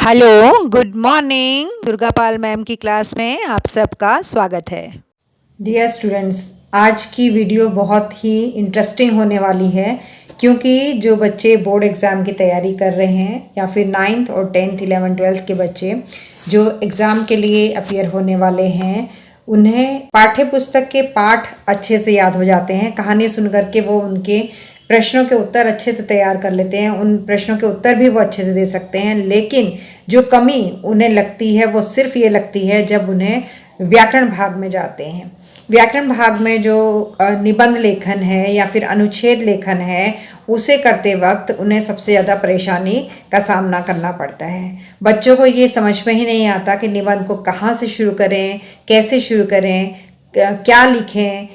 Hello, good morning. Durga Pal ma'am की class में आप सबका स्वागत है। डियर स्टूडेंट्स, आज की वीडियो बहुत ही इंटरेस्टिंग होने वाली है क्योंकि जो बच्चे बोर्ड एग्ज़ाम की तैयारी कर रहे हैं या फिर 9th और 10th 11th 12th के बच्चे जो एग्ज़ाम के लिए अपीयर होने वाले हैं, उन्हें पाठ्य पुस्तक के पाठ अच्छे से याद हो जाते हैं। कहानी सुन करके वो उनके प्रश्नों के उत्तर अच्छे से तैयार कर लेते हैं, उन प्रश्नों के उत्तर भी वो अच्छे से दे सकते हैं। लेकिन जो कमी उन्हें लगती है वो सिर्फ ये लगती है जब उन्हें व्याकरण भाग में जाते हैं। व्याकरण भाग में जो निबंध लेखन है या फिर अनुच्छेद लेखन है, उसे करते वक्त उन्हें सबसे ज़्यादा परेशानी का सामना करना पड़ता है। बच्चों को ये समझ में ही नहीं आता कि निबंध को कहाँ से शुरू करें, कैसे शुरू करें, क्या लिखें,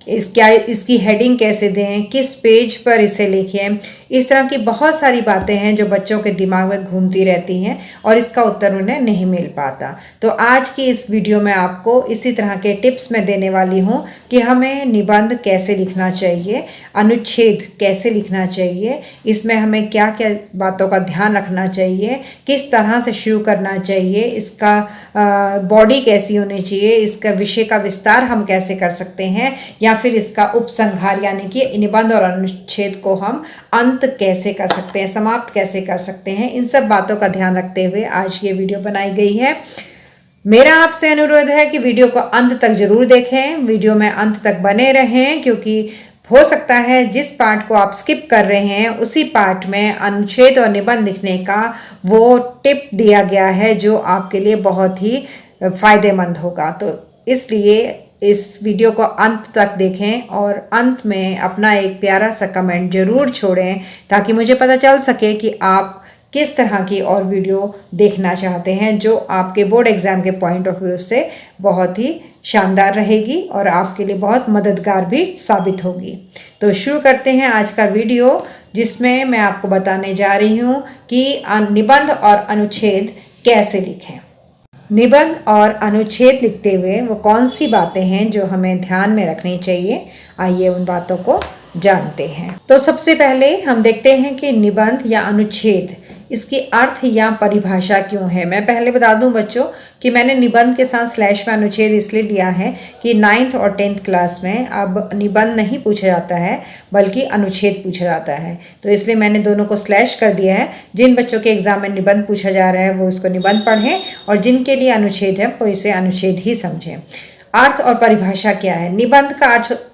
इसकी हेडिंग कैसे दें, किस पेज पर इसे लिखें। इस तरह की बहुत सारी बातें हैं जो बच्चों के दिमाग में घूमती रहती हैं और इसका उत्तर उन्हें नहीं मिल पाता। तो आज की इस वीडियो में आपको इसी तरह के टिप्स मैं देने वाली हूँ कि हमें निबंध कैसे लिखना चाहिए, अनुच्छेद कैसे लिखना चाहिए, इसमें हमें क्या क्या बातों का ध्यान रखना चाहिए, किस तरह से शुरू करना चाहिए, इसका बॉडी कैसी होनी चाहिए, इसका विषय का विस्तार हम कैसे कर सकते हैं, या फिर इसका उपसंहार यानी कि निबंध और अनुच्छेद को हम अंत कैसे कर सकते हैं, समाप्त कैसे कर सकते हैं। इन सब बातों का ध्यान रखते हुए आज ये वीडियो बनाई गई है। मेरा आपसे अनुरोध है कि वीडियो को अंत तक जरूर देखें, वीडियो में अंत तक बने रहें, क्योंकि हो सकता है जिस पार्ट को आप स्किप कर रहे हैं उसी पार्ट में अनुच्छेद और निबंध लिखने का वो टिप दिया गया है जो आपके लिए बहुत ही फायदेमंद होगा। तो इसलिए इस वीडियो को अंत तक देखें और अंत में अपना एक प्यारा सा कमेंट ज़रूर छोड़ें ताकि मुझे पता चल सके कि आप किस तरह की और वीडियो देखना चाहते हैं जो आपके बोर्ड एग्ज़ाम के पॉइंट ऑफ व्यू से बहुत ही शानदार रहेगी और आपके लिए बहुत मददगार भी साबित होगी। तो शुरू करते हैं आज का वीडियो, जिसमें मैं आपको बताने जा रही हूँ कि निबंध और अनुच्छेद कैसे लिखें। निबंध और अनुच्छेद लिखते हुए वो कौन सी बातें हैं जो हमें ध्यान में रखनी चाहिए, आइए उन बातों को जानते हैं। तो सबसे पहले हम देखते हैं कि निबंध या अनुच्छेद, इसकी अर्थ या परिभाषा क्यों है। मैं पहले बता दूं बच्चों कि मैंने निबंध के साथ स्लैश में अनुच्छेद इसलिए लिया है कि 9th और 10th क्लास में अब निबंध नहीं पूछा जाता है बल्कि अनुच्छेद पूछा जाता है, तो इसलिए मैंने दोनों को स्लैश कर दिया है। जिन बच्चों के एग्जाम में निबंध पूछा जा रहा है वो इसको निबंध पढ़ें और जिनके लिए अनुच्छेद है वो इसे अनुच्छेद ही समझें। अर्थ और परिभाषा क्या है। निबंध का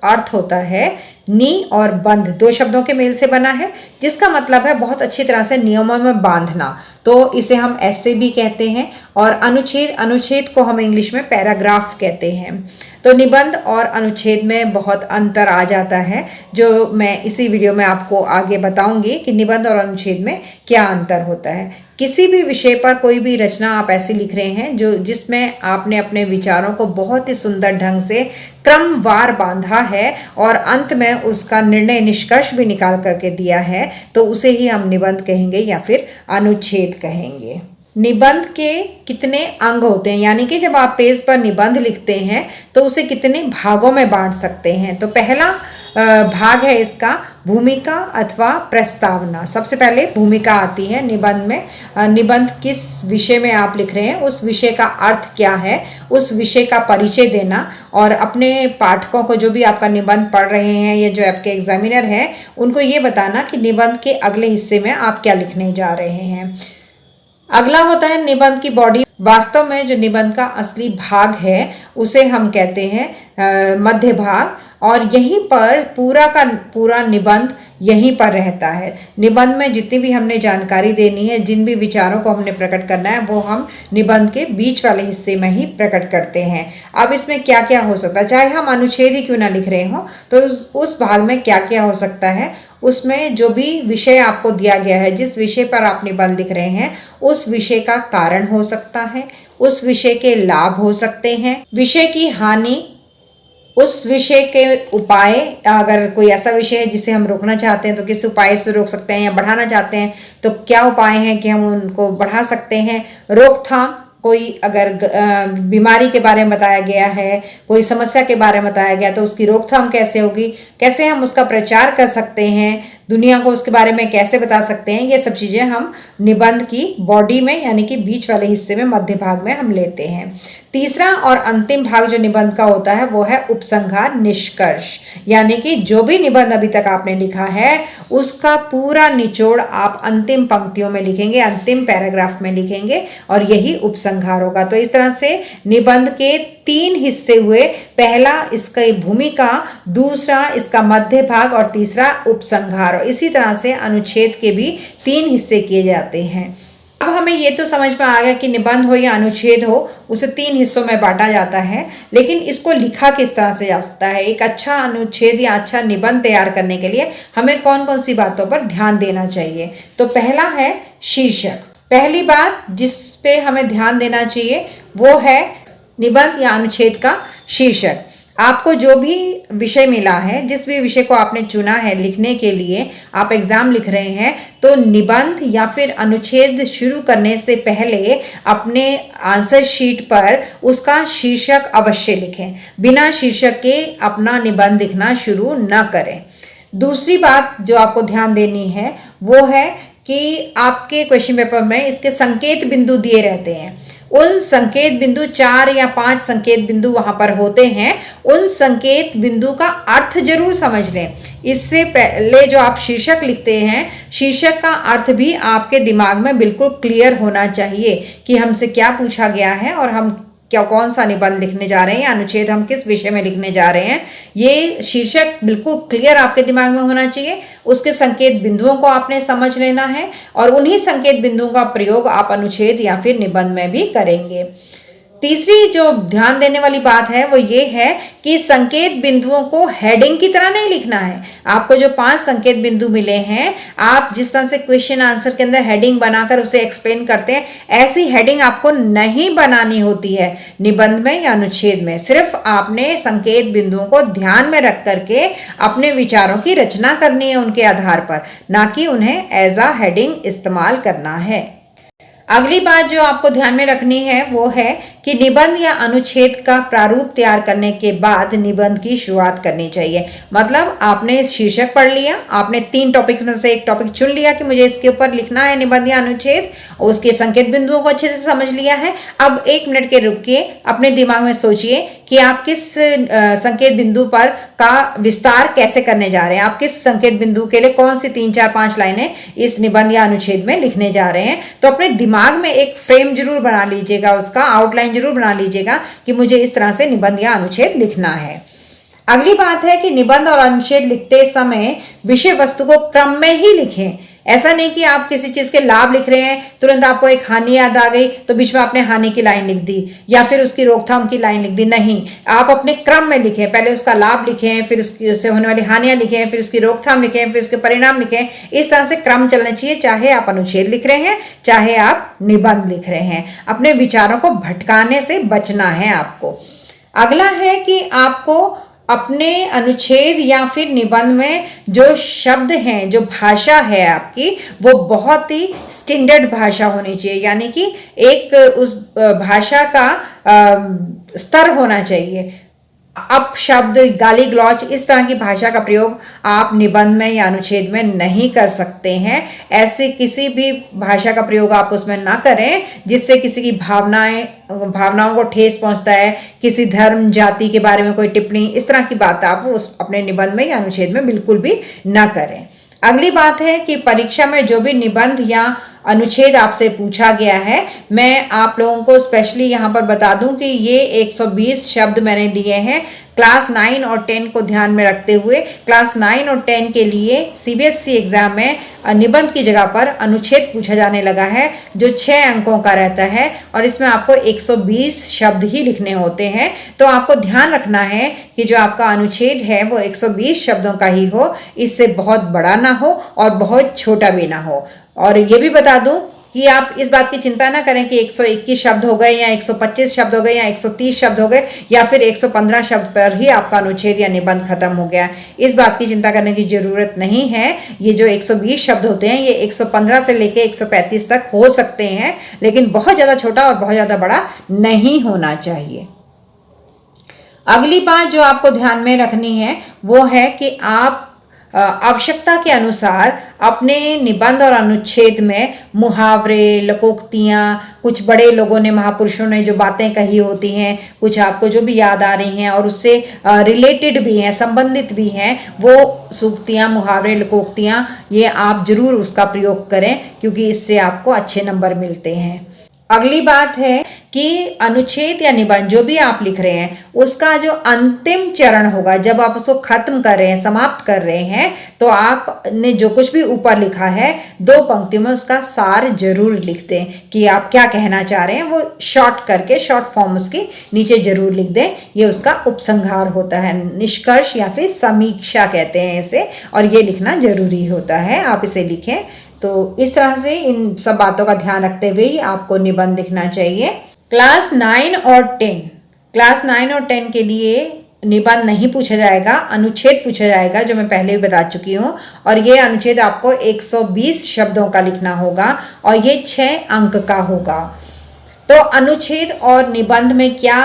अर्थ होता है नी और बंध, दो शब्दों के मेल से बना है, जिसका मतलब है बहुत अच्छी तरह से नियमों में बांधना, तो इसे हम ऐसे भी कहते हैं। और अनुच्छेद को हम इंग्लिश में पैराग्राफ कहते हैं। तो निबंध और अनुच्छेद में बहुत अंतर आ जाता है, जो मैं इसी वीडियो में आपको आगे बताऊंगी कि निबंध और अनुच्छेद में क्या अंतर होता है। किसी भी विषय पर कोई भी रचना आप ऐसी लिख रहे हैं जिसमें आपने अपने विचारों को बहुत ही सुंदर ढंग से क्रमवार बांधा है और अंत में उसका निर्णय निष्कर्ष भी निकाल करके दिया है, तो उसे ही हम निबंध कहेंगे या फिर अनुच्छेद कहेंगे। निबंध के कितने अंग होते हैं, यानी कि जब आप पेज पर निबंध लिखते हैं तो उसे कितने भागों में बांट सकते हैं। तो पहला भाग है इसका भूमिका अथवा प्रस्तावना। सबसे पहले भूमिका आती है निबंध में। निबंध किस विषय में आप लिख रहे हैं, उस विषय का अर्थ क्या है, उस विषय का परिचय देना और अपने पाठकों को, जो भी आपका निबंध पढ़ रहे हैं या जो आपके एग्जामिनर हैं, उनको ये बताना कि निबंध के अगले हिस्से में आप क्या लिखने जा रहे हैं। अगला होता है निबंध की बॉडी। वास्तव में जो निबंध का असली भाग है उसे हम कहते हैं मध्य भाग, और यहीं पर पूरा का पूरा निबंध यहीं पर रहता है। निबंध में जितनी भी हमने जानकारी देनी है, जिन भी विचारों को हमने प्रकट करना है, वो हम निबंध के बीच वाले हिस्से में ही प्रकट करते हैं। अब इसमें क्या क्या हो सकता है, चाहे हम अनुच्छेद ही क्यों ना लिख रहे हों, तो उस भाग में क्या क्या हो सकता है, उसमें जो भी विषय आपको दिया गया है, जिस विषय पर आप निबंध लिख रहे हैं, उस विषय का कारण हो सकता है, उस विषय के लाभ हो सकते हैं, विषय की हानि, उस विषय के उपाय। अगर कोई ऐसा विषय है जिसे हम रोकना चाहते हैं तो किस उपाय से रोक सकते हैं, या बढ़ाना चाहते हैं तो क्या उपाय हैं कि हम उनको बढ़ा सकते हैं। रोकथाम, कोई अगर बीमारी के बारे में बताया गया है, कोई समस्या के बारे में बताया गया, तो उसकी रोकथाम कैसे होगी, कैसे हम उसका प्रचार कर सकते हैं दुनिया को उसके बारे में कैसे बता सकते हैं, ये सब चीज़ें हम निबंध की बॉडी में यानी कि बीच वाले हिस्से में, मध्य भाग में हम लेते हैं। तीसरा और अंतिम भाग जो निबंध का होता है वो है उपसंहार निष्कर्ष, यानी कि जो भी निबंध अभी तक आपने लिखा है उसका पूरा निचोड़ आप अंतिम पंक्तियों में लिखेंगे, अंतिम पैराग्राफ में लिखेंगे और यही उपसंहार होगा। तो इस तरह से निबंध के 3 हिस्से हुए, पहला इसका भूमिका, दूसरा इसका मध्य भाग और तीसरा उपसंहार। और इसी तरह से अनुच्छेद के भी 3 हिस्से किए जाते हैं। अब हमें ये तो समझ में आ गया कि निबंध हो या अनुच्छेद हो उसे 3 हिस्सों में बांटा जाता है, लेकिन इसको लिखा किस तरह से जा सकता है। एक अच्छा अनुच्छेद या अच्छा निबंध तैयार करने के लिए हमें कौन कौन सी बातों पर ध्यान देना चाहिए। तो पहला है शीर्षक। पहली बात जिस पे हमें ध्यान देना चाहिए वो है निबंध या अनुच्छेद का शीर्षक। आपको जो भी विषय मिला है, जिस भी विषय को आपने चुना है लिखने के लिए, आप एग्जाम लिख रहे हैं, तो निबंध या फिर अनुच्छेद शुरू करने से पहले अपने आंसर शीट पर उसका शीर्षक अवश्य लिखें। बिना शीर्षक के अपना निबंध लिखना शुरू न करें। दूसरी बात जो आपको ध्यान देनी है वो है कि आपके क्वेश्चन पेपर में इसके संकेत बिंदु दिए रहते हैं। उन संकेत बिंदु 4 या 5 संकेत बिंदु वहां पर होते हैं, उन संकेत बिंदु का अर्थ जरूर समझ लें। इससे पहले जो आप शीर्षक लिखते हैं, शीर्षक का अर्थ भी आपके दिमाग में बिल्कुल क्लियर होना चाहिए कि हमसे क्या पूछा गया है और हम क्या कौन सा निबंध लिखने जा रहे हैं या अनुच्छेद हम किस विषय में लिखने जा रहे हैं। ये शीर्षक बिल्कुल क्लियर आपके दिमाग में होना चाहिए। उसके संकेत बिंदुओं को आपने समझ लेना है और उन्हीं संकेत बिंदुओं का प्रयोग आप अनुच्छेद या फिर निबंध में भी करेंगे। तीसरी जो ध्यान देने वाली बात है वो ये है कि संकेत बिंदुओं को हेडिंग की तरह नहीं लिखना है। आपको जो 5 संकेत बिंदु मिले हैं, आप जिस तरह से क्वेश्चन आंसर के अंदर हेडिंग बनाकर उसे एक्सप्लेन करते हैं, ऐसी हेडिंग आपको नहीं बनानी होती है निबंध में या अनुच्छेद में। सिर्फ आपने संकेत बिंदुओं को ध्यान में रख करके अपने विचारों की रचना करनी है उनके आधार पर, ना कि उन्हें एज अ हेडिंग इस्तेमाल करना है। अगली बात जो आपको ध्यान में रखनी है वो है कि निबंध या अनुच्छेद का प्रारूप तैयार करने के बाद निबंध की शुरुआत करनी चाहिए। मतलब आपने शीर्षक पढ़ लिया, आपने 3 टॉपिक में से एक टॉपिक चुन लिया कि मुझे इसके ऊपर लिखना है निबंध या अनुच्छेद, और उसके संकेत बिंदुओं को अच्छे से समझ लिया है। अब 1 मिनट के रुकिए, अपने दिमाग में सोचिए कि आप किस संकेत बिंदु पर का विस्तार कैसे करने जा रहे हैं। आप किस संकेत बिंदु के लिए कौन सी 3, 4, 5 लाइनें इस निबंध या अनुच्छेद में लिखने जा रहे हैं। तो अपने दिमाग में एक फ्रेम जरूर बना लीजिएगा, उसका आउटलाइन जरूर बना लीजिएगा कि मुझे इस तरह से निबंध या अनुच्छेद लिखना है। अगली बात है कि निबंध और अनुच्छेद लिखते समय विषय वस्तु को क्रम में ही लिखें। ऐसा नहीं कि आप किसी चीज के लाभ लिख रहे हैं, तुरंत आपको एक हानि याद आ गई तो बीच में आपने हानि की लाइन लिख दी या फिर उसकी रोकथाम की लाइन लिख दी। नहीं, आप अपने क्रम में लिखें। पहले उसका लाभ लिखें, फिर उससे होने वाली हानियां लिखें, फिर उसकी रोकथाम लिखें, फिर उसके परिणाम लिखें। इस तरह से क्रम चलना चाहिए, चाहे आप अनुच्छेद लिख रहे हैं चाहे आप निबंध लिख रहे हैं। अपने विचारों को भटकाने से बचना है आपको। अगला है कि आपको अपने अनुच्छेद या फिर निबंध में जो शब्द हैं, जो भाषा है आपकी, वो बहुत ही स्टैंडर्ड भाषा होनी चाहिए, यानी कि एक उस भाषा का स्तर होना चाहिए। अपशब्द, गाली गलौच, इस तरह की भाषा का प्रयोग आप निबंध में या अनुच्छेद में नहीं कर सकते हैं। ऐसे किसी भी भाषा का प्रयोग आप उसमें ना करें जिससे किसी की भावनाओं को ठेस पहुंचता है। किसी धर्म, जाति के बारे में कोई टिप्पणी, इस तरह की बात आप उस अपने निबंध में या अनुच्छेद में बिल्कुल भी ना करें। अगली बात है कि परीक्षा में जो भी निबंध या अनुच्छेद आपसे पूछा गया है, मैं आप लोगों को स्पेशली यहाँ पर बता दूं कि ये 120 शब्द मैंने दिए हैं क्लास 9 और 10 को ध्यान में रखते हुए। क्लास 9 और 10 के लिए सीबीएसई एग्जाम में निबंध की जगह पर अनुच्छेद पूछा जाने लगा है, जो 6 अंकों का रहता है और इसमें आपको 120 शब्द ही लिखने होते हैं। तो आपको ध्यान रखना है कि जो आपका अनुच्छेद है वो 120 शब्दों का ही हो, इससे बहुत बड़ा ना हो और बहुत छोटा भी ना हो। और ये भी बता दूं कि आप इस बात की चिंता ना करें कि 121 शब्द हो गए या 125 शब्द हो गए या 130 शब्द हो गए या फिर 115 शब्द पर ही आपका अनुच्छेद या निबंध खत्म हो गया। इस बात की चिंता करने की जरूरत नहीं है। ये जो 120 शब्द होते हैं ये 115 से लेके 135 तक हो सकते हैं, लेकिन बहुत ज़्यादा छोटा और बहुत ज़्यादा बड़ा नहीं होना चाहिए। अगली बात जो आपको ध्यान में रखनी है वो है कि आप आवश्यकता के अनुसार अपने निबंध और अनुच्छेद में मुहावरे, लोकोक्तियाँ, कुछ बड़े लोगों ने, महापुरुषों ने जो बातें कही होती हैं, कुछ आपको जो भी याद आ रही हैं और उससे रिलेटेड भी हैं, संबंधित भी हैं, वो सूक्तियाँ, मुहावरे, लोकोक्तियाँ, ये आप जरूर उसका प्रयोग करें क्योंकि इससे आपको अच्छे नंबर मिलते हैं। अगली बात है कि अनुच्छेद या निबंध जो भी आप लिख रहे हैं उसका जो अंतिम चरण होगा, जब आप उसको खत्म कर रहे हैं, समाप्त कर रहे हैं, तो आपने जो कुछ भी ऊपर लिखा है 2 पंक्तियों में उसका सार जरूर लिख दें कि आप क्या कहना चाह रहे हैं, वो शॉर्ट करके, शॉर्ट फॉर्म उसकी नीचे जरूर लिख दें। ये उसका उपसंहार होता है, निष्कर्ष या फिर समीक्षा कहते हैं इसे, और ये लिखना जरूरी होता है, आप इसे लिखें। तो इस तरह से इन सब बातों का ध्यान रखते हुए ही आपको निबंध लिखना चाहिए। क्लास 9 और 10 के लिए निबंध नहीं पूछा जाएगा, अनुच्छेद पूछा जाएगा, जो मैं पहले भी बता चुकी हूँ। और ये अनुच्छेद आपको 120 शब्दों का लिखना होगा और ये 6 अंक का होगा। तो अनुच्छेद और निबंध में क्या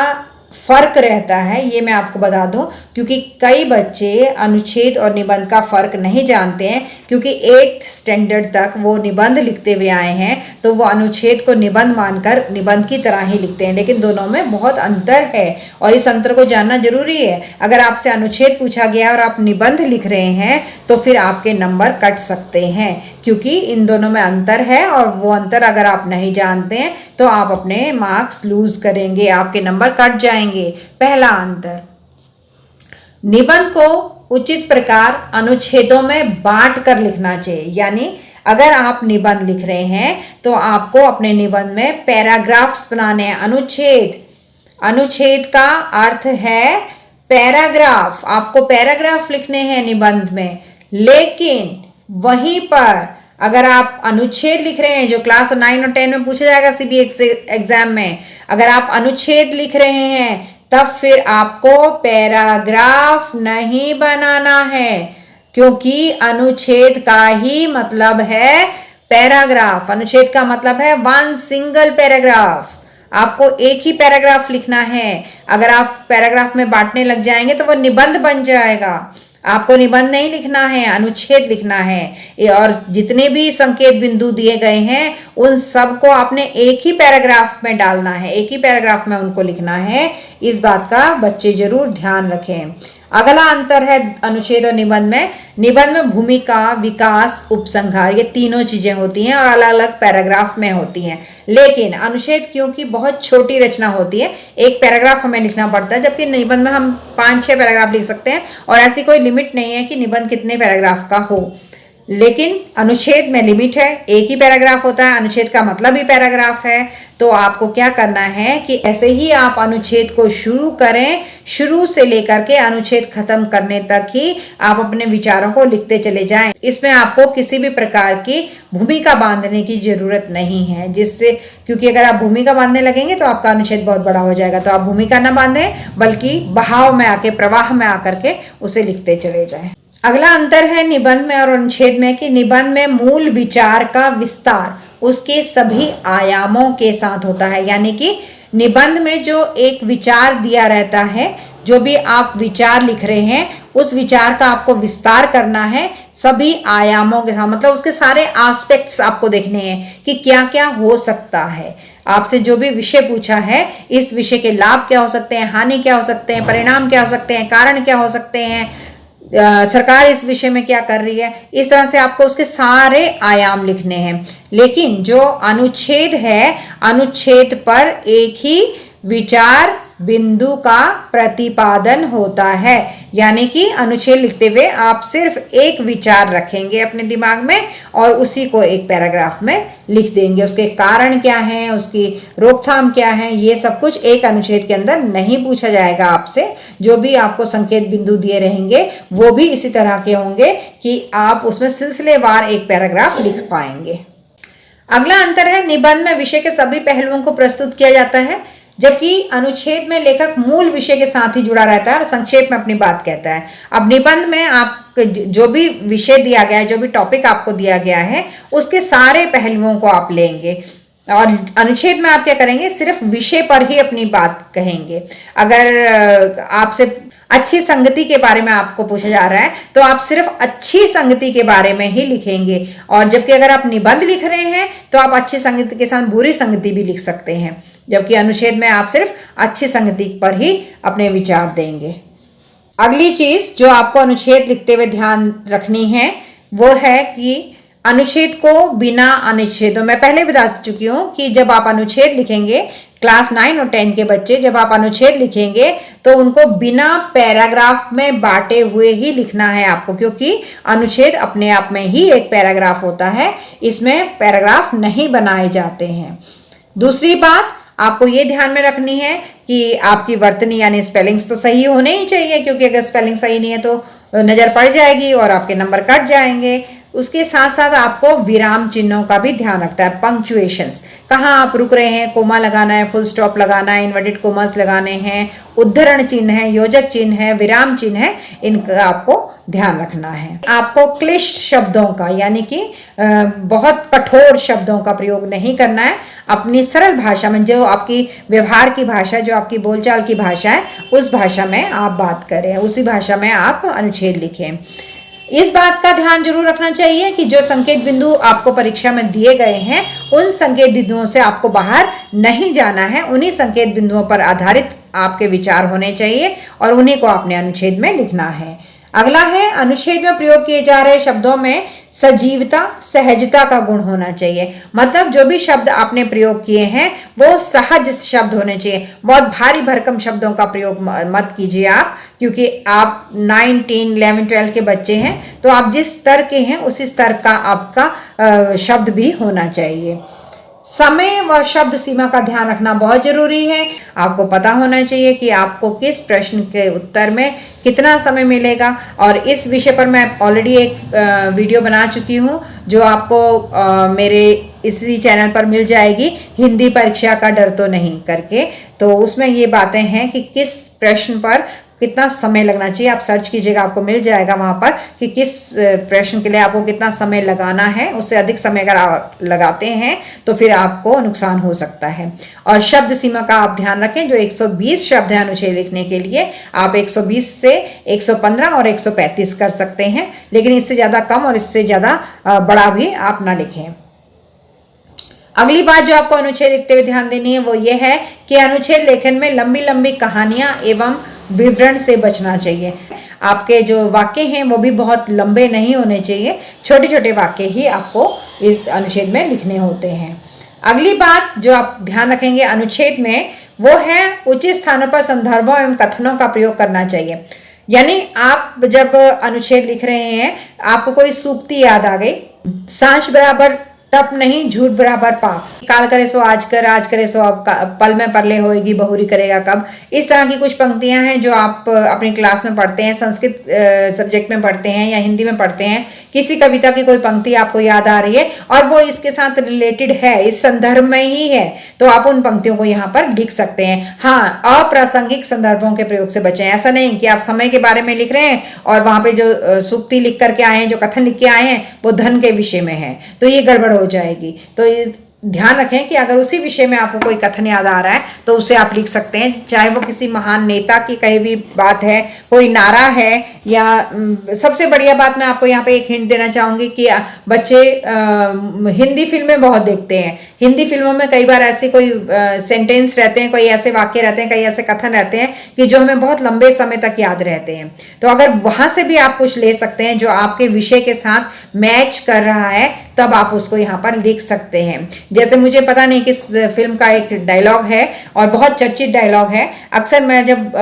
फर्क रहता है ये मैं आपको बता दूं, क्योंकि कई बच्चे अनुच्छेद और निबंध का फर्क नहीं जानते हैं, क्योंकि 8th स्टैंडर्ड तक वो निबंध लिखते हुए आए हैं, तो वो अनुच्छेद को निबंध मानकर निबंध की तरह ही लिखते हैं, लेकिन दोनों में बहुत अंतर है और इस अंतर को जानना जरूरी है। अगर आपसे अनुच्छेद पूछा गया और आप निबंध लिख रहे हैं तो फिर आपके नंबर कट सकते हैं, क्योंकि इन दोनों में अंतर है और वो अंतर अगर आप नहीं जानते हैं तो आप अपने मार्क्स लूज करेंगे, आपके नंबर कट जाएंगे। पहला अंतर, निबंध को उचित प्रकार अनुच्छेदों में बांट कर लिखना चाहिए। यानी अगर आप निबंध लिख रहे हैं तो आपको अपने निबंध में पैराग्राफ्स बनाने हैं। अनुच्छेद का अर्थ है पैराग्राफ, आपको पैराग्राफ लिखने हैं निबंध में। लेकिन वहीं पर अगर आप अनुच्छेद लिख रहे हैं, जो क्लास 9 और 10 में पूछा जाएगा सीबीएसई एग्जाम में, अगर आप अनुच्छेद लिख रहे हैं तब फिर आपको पैराग्राफ नहीं बनाना है, क्योंकि अनुच्छेद का ही मतलब है पैराग्राफ। अनुच्छेद का मतलब है 1 सिंगल पैराग्राफ, आपको एक ही पैराग्राफ लिखना है। अगर आप पैराग्राफ में बांटने लग जाएंगे तो वो निबंध बन जाएगा। आपको निबंध नहीं लिखना है, अनुच्छेद लिखना है। और जितने भी संकेत बिंदु दिए गए हैं उन सबको आपने एक ही पैराग्राफ में डालना है, एक ही पैराग्राफ में उनको लिखना है। इस बात का बच्चे जरूर ध्यान रखें। अगला अंतर है अनुच्छेद और निबंध में भूमिका, विकास, उपसंहार, ये तीनों चीजें होती हैं और अलग अलग पैराग्राफ में होती हैं। लेकिन अनुच्छेद क्योंकि बहुत छोटी रचना होती है, एक पैराग्राफ हमें लिखना पड़ता है, जबकि निबंध में हम 5-6 पैराग्राफ लिख सकते हैं और ऐसी कोई लिमिट नहीं है कि निबंध कितने पैराग्राफ का हो। लेकिन अनुच्छेद में लिमिट है, एक ही पैराग्राफ होता है, अनुच्छेद का मतलब ही पैराग्राफ है। तो आपको क्या करना है कि ऐसे ही आप अनुच्छेद को शुरू करें, शुरू से लेकर के अनुच्छेद खत्म करने तक ही आप अपने विचारों को लिखते चले जाएं। इसमें आपको किसी भी प्रकार की भूमिका बांधने की जरूरत नहीं है, जिससे, क्योंकि अगर आप भूमिका बांधने लगेंगे तो आपका अनुच्छेद बहुत बड़ा हो जाएगा। तो आप भूमिका ना बांधें, बल्कि बहाव में आके, प्रवाह में आकर के उसे लिखते चले जाएं। अगला अंतर है निबंध में और अनुच्छेद में कि निबंध में मूल विचार का विस्तार उसके सभी आयामों के साथ होता है। यानी कि निबंध में जो एक विचार दिया रहता है, जो भी आप विचार लिख रहे हैं उस विचार का आपको विस्तार करना है सभी आयामों के साथ, मतलब उसके सारे एस्पेक्ट्स आपको देखने हैं कि क्या क्या हो सकता है। आपसे जो भी विषय पूछा है, इस विषय के लाभ क्या हो सकते हैं, हानि क्या हो सकते हैं, परिणाम क्या हो सकते हैं, कारण क्या हो सकते हैं, सरकार इस विषय में क्या कर रही है, इस तरह से आपको उसके सारे आयाम लिखने हैं। लेकिन जो अनुच्छेद है, अनुच्छेद पर एक ही विचार बिंदु का प्रतिपादन होता है। यानी कि अनुच्छेद लिखते हुए आप सिर्फ एक विचार रखेंगे अपने दिमाग में और उसी को एक पैराग्राफ में लिख देंगे। उसके कारण क्या हैं, उसकी रोकथाम क्या है, ये सब कुछ एक अनुच्छेद के अंदर नहीं पूछा जाएगा आपसे। जो भी आपको संकेत बिंदु दिए रहेंगे वो भी इसी तरह के होंगे कि आप उसमें सिलसिलेवार एक पैराग्राफ लिख पाएंगे। अगला अंतर है निबंध में विषय के सभी पहलुओं को प्रस्तुत किया जाता है, जबकि अनुच्छेद में लेखक मूल विषय के साथ ही जुड़ा रहता है और संक्षेप में अपनी बात कहता है। अब निबंध में आप जो भी विषय दिया गया है, जो भी टॉपिक आपको दिया गया है, उसके सारे पहलुओं को आप लेंगे और अनुच्छेद में आप क्या करेंगे, सिर्फ विषय पर ही अपनी बात कहेंगे। अगर आपसे अच्छी संगति के बारे में आपको पूछा जा रहा है तो आप सिर्फ अच्छी संगति के बारे में ही लिखेंगे। और जबकि अगर आप निबंध लिख रहे हैं तो आप अच्छी संगति के साथ बुरी संगति भी लिख सकते हैं, जबकि अनुच्छेद में आप सिर्फ अच्छी संगति पर ही अपने विचार देंगे। अगली चीज जो आपको अनुच्छेद लिखते हुए ध्यान रखनी है वो है कि अनुच्छेद को बिना अनुच्छेदों, मैं पहले बता चुकी हूँ कि जब आप अनुच्छेद लिखेंगे क्लास 9 और 10 के बच्चे जब आप अनुच्छेद लिखेंगे तो उनको बिना पैराग्राफ में बांटे हुए ही लिखना है आपको, क्योंकि अनुच्छेद अपने आप में ही एक पैराग्राफ होता है, इसमें पैराग्राफ नहीं बनाए जाते हैं। दूसरी बात आपको ये ध्यान में रखनी है कि आपकी वर्तनी यानी स्पेलिंग्स तो सही होने ही चाहिए, क्योंकि अगर स्पेलिंग सही नहीं है तो नज़र पड़ जाएगी और आपके नंबर कट जाएंगे। उसके साथ साथ आपको विराम चिन्हों का भी ध्यान रखता है, पंक्चुएशंस, कहाँ आप रुक रहे हैं, कोमा लगाना है, फुल स्टॉप लगाना है, इन्वर्टेड कोमास लगाने हैं, उद्धरण चिन्ह है, योजक चिन्ह है, विराम चिन्ह है, इनका आपको ध्यान रखना है। आपको क्लिष्ट शब्दों का यानी कि बहुत कठोर शब्दों का प्रयोग नहीं करना है। अपनी सरल भाषा में, जो आपकी व्यवहार की भाषा, जो आपकी बोलचाल की भाषा है, उस भाषा में आप बात करें, उसी भाषा में आप अनुच्छेद लिखें। इस बात का ध्यान जरूर रखना चाहिए कि जो संकेत बिंदु आपको परीक्षा में दिए गए हैं उन संकेत बिंदुओं से आपको बाहर नहीं जाना है, उन्हीं संकेत बिंदुओं पर आधारित आपके विचार होने चाहिए और उन्हीं को आपने अनुच्छेद में लिखना है। अगला है, अनुच्छेद में प्रयोग किए जा रहे शब्दों में सजीवता, सहजता का गुण होना चाहिए। मतलब जो भी शब्द आपने प्रयोग किए हैं वो सहज शब्द होने चाहिए। बहुत भारी भरकम शब्दों का प्रयोग मत कीजिए आप, क्योंकि आप 9, 10, 11, 12 के बच्चे हैं, तो आप जिस स्तर के हैं उसी स्तर का आपका शब्द भी होना चाहिए। समय व शब्द सीमा का ध्यान रखना बहुत जरूरी है। आपको पता होना चाहिए कि आपको किस प्रश्न के उत्तर में कितना समय मिलेगा, और इस विषय पर मैं ऑलरेडी एक वीडियो बना चुकी हूँ जो आपको मेरे इसी चैनल पर मिल जाएगी, हिंदी परीक्षा का डर तो नहीं करके। तो उसमें ये बातें हैं कि किस प्रश्न पर कितना समय लगना चाहिए, आप सर्च कीजिएगा, आपको मिल जाएगा वहाँ पर कि किस प्रश्न के लिए आपको कितना समय लगाना है। उससे अधिक समय अगर आप लगाते हैं तो फिर आपको नुकसान हो सकता है। और शब्द सीमा का आप ध्यान रखें, जो 120 शब्द हैं अनुच्छेद लिखने के लिए, आप 120 से 115 और 135 कर सकते हैं, लेकिन इससे ज़्यादा कम और इससे ज़्यादा बड़ा भी आप ना लिखें। अगली बात जो आपको अनुच्छेद लिखते हुए ध्यान देनी है वो ये है कि अनुच्छेद लेखन में लंबी लंबी कहानियां एवं विवरण से बचना चाहिए। आपके जो वाक्य हैं वो भी बहुत लंबे नहीं होने चाहिए, छोटे छोटे वाक्य ही आपको इस अनुच्छेद में लिखने होते हैं। अगली बात जो आप ध्यान रखेंगे अनुच्छेद में वो है उचित स्थानों पर संदर्भों एवं कथनों का प्रयोग करना चाहिए। यानी आप जब अनुच्छेद लिख रहे हैं, आपको कोई सूक्ति याद आ गई, सांच बराबर तप नहीं, झूठ बराबर पाप, काल करे सो आज कर, आज करे सो अब पल में परले होएगी, बहुरी करेगा कब। इस तरह की कुछ पंक्तियां हैं जो आप अपनी क्लास में पढ़ते हैं, संस्कृत सब्जेक्ट में पढ़ते हैं या हिंदी में पढ़ते हैं। किसी कविता की कोई पंक्ति आपको याद आ रही है और वो इसके साथ रिलेटेड है, इस संदर्भ में ही है, तो आप उन पंक्तियों को यहाँ पर लिख सकते हैं। हाँ, अप्रासंगिक संदर्भों के प्रयोग से बचें। ऐसा नहीं कि आप समय के बारे में लिख रहे हैं और वहां पे जो सूक्ति लिख करके आए हैं, जो कथन लिख के आए हैं, वो धन के विषय में है, तो ये गड़बड़ हो जाएगी। तो ध्यान रखें कि अगर उसी विषय में आपको कोई कथन याद आ रहा है तो उसे आप लिख सकते हैं, चाहे वो किसी महान नेता की कही हुई बात है, कोई नारा है, या सबसे बढ़िया बात मैं आपको यहाँ पे एक हिंट देना चाहूँगी कि बच्चे हिंदी फिल्में बहुत देखते हैं। हिंदी फिल्मों में कई बार ऐसे कोई सेंटेंस रहते हैं, कोई ऐसे वाक्य रहते हैं, कई ऐसे कथन रहते हैं कि जो हमें बहुत लंबे समय तक याद रहते हैं। तो अगर वहाँ से भी आप कुछ ले सकते हैं जो आपके विषय के साथ मैच कर रहा है, तब आप उसको यहाँ पर लिख सकते हैं। जैसे मुझे पता नहीं किस फिल्म का एक डायलॉग है और बहुत चर्चित डायलॉग है। अक्सर मैं जब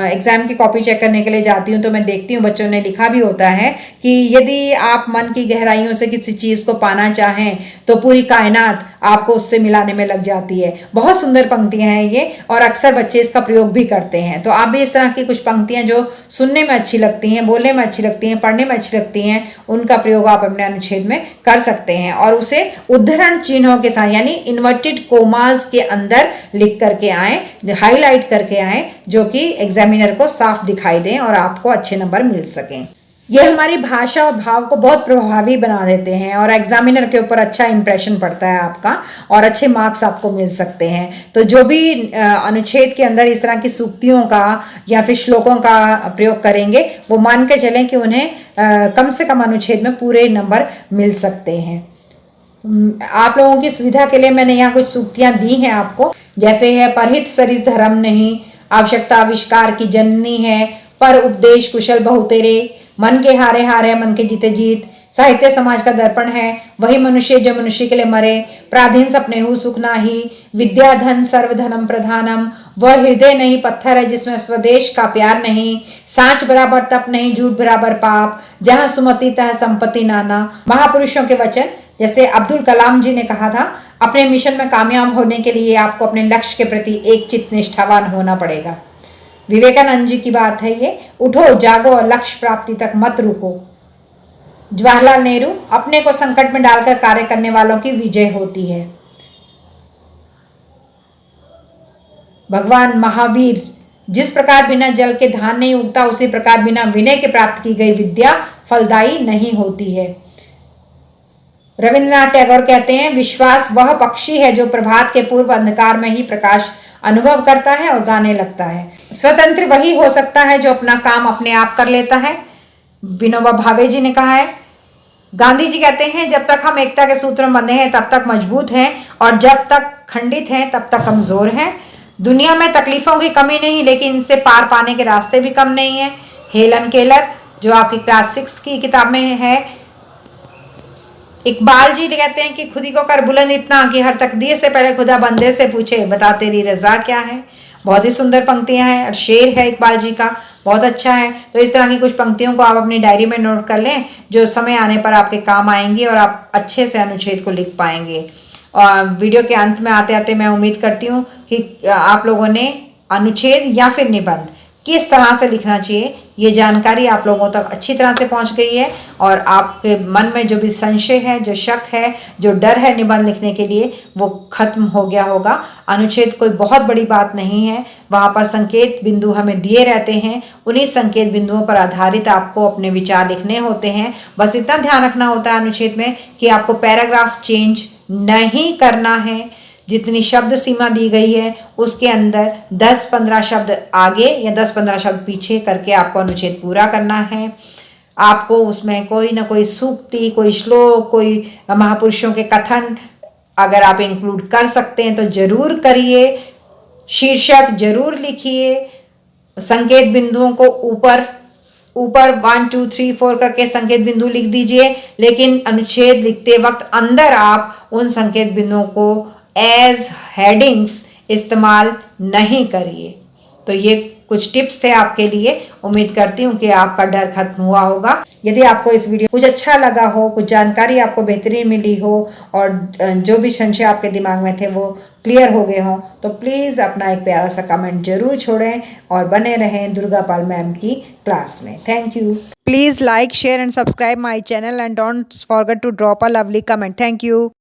एग्जाम की कॉपी चेक करने के लिए जाती हूँ तो मैं देखती हूँ बच्चों ने लिखा भी होता है कि यदि आप मन की गहराइयों से किसी चीज़ को पाना चाहें तो पूरी कायनात आपको उससे मिलाने में लग जाती है। बहुत सुंदर पंक्तियां हैं ये, और अक्सर बच्चे इसका प्रयोग भी करते हैं। तो आप भी इस तरह की कुछ पंक्तियां जो सुनने में अच्छी लगती हैं, बोलने में अच्छी लगती हैं, पढ़ने में अच्छी लगती हैं, उनका प्रयोग आप अपने अनुच्छेद में कर सकते हैं और उसे उद्धरण चिन्हों के साथ यानी इन्वर्टेड कोमास के अंदर लिख करके आए, हाईलाइट करके आए, जो कि एग्जामिनर को साफ दिखाई दें और आपको अच्छे नंबर मिल सकें। ये हमारी भाषा और भाव को बहुत प्रभावी बना देते हैं और एग्जामिनर के ऊपर अच्छा इंप्रेशन पड़ता है आपका और अच्छे मार्क्स आपको मिल सकते हैं। तो जो भी अनुच्छेद के अंदर इस तरह की सूक्तियों का या फिर श्लोकों का प्रयोग करेंगे वो मान के चलें कि उन्हें कम से कम अनुच्छेद में पूरे नंबर मिल सकते हैं। आप लोगों की सुविधा के लिए मैंने यहाँ कुछ सूक्तियां दी हैं आपको, जैसे है परहित सरिस धर्म नहीं, आवश्यकता आविष्कार की जननी है, पर उपदेश कुशल बहु तेरे, मन के हारे हारे मन के जीते जीत, साहित्य समाज का दर्पण है, वही मनुष्य जो मनुष्य के लिए मरे, प्राधीन सपने हु सुख नाही, विद्या धन सर्वधनम प्रधानम, वह हृदय नहीं पत्थर है जिसमें स्वदेश का प्यार नहीं, सांच बराबर तप नहीं झूठ बराबर पाप, जहां सुमति तह संपत्ति नाना। महापुरुषों के वचन, जैसे अब्दुल कलाम जी ने कहा था, अपने मिशन में कामयाब होने के लिए आपको अपने लक्ष्य के प्रति एक चित्त निष्ठावान होना पड़ेगा। विवेकानंद जी की बात है ये, उठो जागो और लक्ष्य प्राप्ति तक मत रुको। जवाहरलाल नेहरू, अपने को संकट में डालकर कार्य करने वालों की विजय होती है। भगवान महावीर, जिस प्रकार बिना जल के धान नहीं उगता उसी प्रकार बिना विनय के प्राप्त की गई विद्या फलदायी नहीं होती है। रविंद्रनाथ टैगोर कहते हैं, विश्वास वह पक्षी है जो प्रभात के पूर्व अंधकार में ही प्रकाश अनुभव करता है और गाने लगता है। स्वतंत्र वही हो सकता है जो अपना काम अपने आप कर लेता है। विनोबा भावे जी ने कहा है। गांधी जी कहते हैं, जब तक हम एकता के सूत्र में बंधे हैं तब तक मजबूत हैं और जब तक खंडित हैं तब तक कमजोर हैं। दुनिया में तकलीफों की कमी नहीं, लेकिन इनसे पार पाने के रास्ते भी कम नहीं है। हेलन केलर, जो आपकी क्लास 6 की किताब में है। इकबाल जी कहते हैं कि खुदी को कर बुलंद इतना कि हर तकदीर से पहले खुदा बंदे से पूछे, बता तेरी रजा क्या है। बहुत ही सुंदर पंक्तियां हैं और शेर है इकबाल जी का, बहुत अच्छा है। तो इस तरह की कुछ पंक्तियों को आप अपनी डायरी में नोट कर लें, जो समय आने पर आपके काम आएंगी और आप अच्छे से अनुच्छेद को लिख पाएंगे। और वीडियो के अंत में आते आते मैं उम्मीद करती हूँ कि आप लोगों ने अनुच्छेद या फिर निबंध किस तरह से लिखना चाहिए ये जानकारी आप लोगों तक अच्छी तरह से पहुंच गई है और आपके मन में जो भी संशय है, जो शक है, जो डर है निबंध लिखने के लिए, वो खत्म हो गया होगा। अनुच्छेद कोई बहुत बड़ी बात नहीं है, वहाँ पर संकेत बिंदु हमें दिए रहते हैं, उन्हीं संकेत बिंदुओं पर आधारित आपको अपने विचार लिखने होते हैं। बस इतना ध्यान रखना होता है अनुच्छेद में कि आपको पैराग्राफ चेंज नहीं करना है। जितनी शब्द सीमा दी गई है उसके अंदर 10-15 शब्द आगे या 10-15 शब्द पीछे करके आपको अनुच्छेद पूरा करना है। आपको उसमें कोई ना कोई सूक्ति, कोई श्लोक, कोई महापुरुषों के कथन अगर आप इंक्लूड कर सकते हैं तो जरूर करिए। शीर्षक जरूर लिखिए। संकेत बिंदुओं को ऊपर 1 2 3 4 करके संकेत बिंदु लिख दीजिए, लेकिन अनुच्छेद लिखते वक्त अंदर आप उन संकेत बिंदुओं को एज हेडिंग्स इस्तेमाल नहीं करिए। तो ये कुछ टिप्स थे आपके लिए। उम्मीद करती हूँ कि आपका डर खत्म हुआ होगा। यदि आपको इस वीडियो कुछ अच्छा लगा हो, कुछ जानकारी आपको बेहतरीन मिली हो और जो भी संशय आपके दिमाग में थे वो क्लियर हो गए हों, तो प्लीज़ अपना एक प्यारा सा कमेंट जरूर छोड़ें और बने रहें दुर्गा पाल मैम की क्लास में। Thank you. Please like, share and subscribe my channel and don't forget to drop a lovely comment. Thank you.